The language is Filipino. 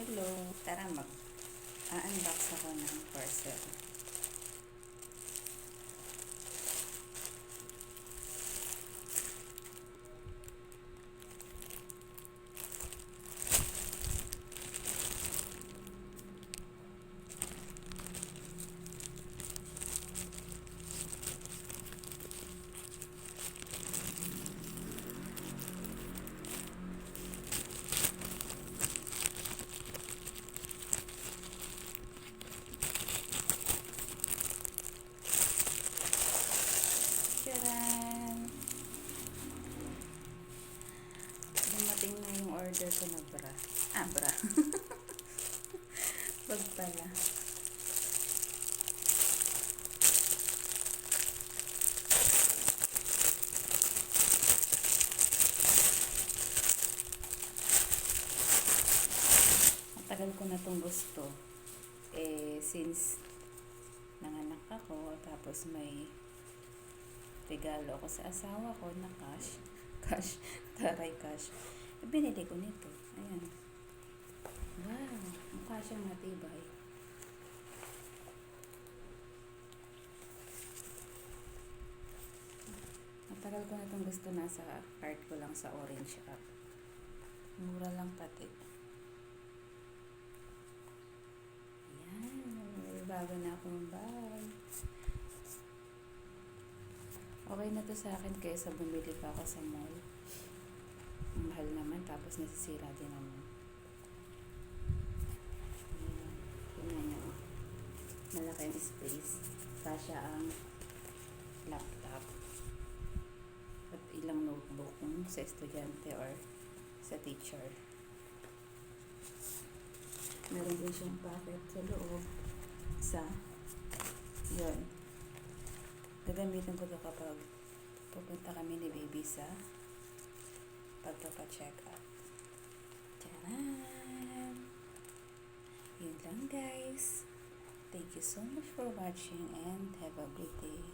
Hello! Tara mag-unbox ako ng parcel. Tcharan! Dumating na yung order ko na bra. Bra. Bag pala. Matagal ko na itong gusto. Since nanganak ako, tapos may regalo ako sa asawa ko na cash, taray cash. Binili ko nito. Ayan. Wow, mukha siyang matibay. Matagal ko na itong gusto, nasa cart ko lang sa Orange app. Mura lang pati. Ayan, bago na akong bag. Okay na to sa akin kaysa bumili pa ako sa mall. Mahal naman, tapos nasisira din naman. Ayan, tingnan nyo. Malaki ang space. Kasya ang laptop. At ilang notebook kung sa estudyante or sa teacher. Meron din siyang packet sa loob. Yun. Gagamitin ko ito kapag pupunta kami ni baby sa pagpapacheck up. Tcharan! Yun lang guys. Thank you so much for watching and have a good day.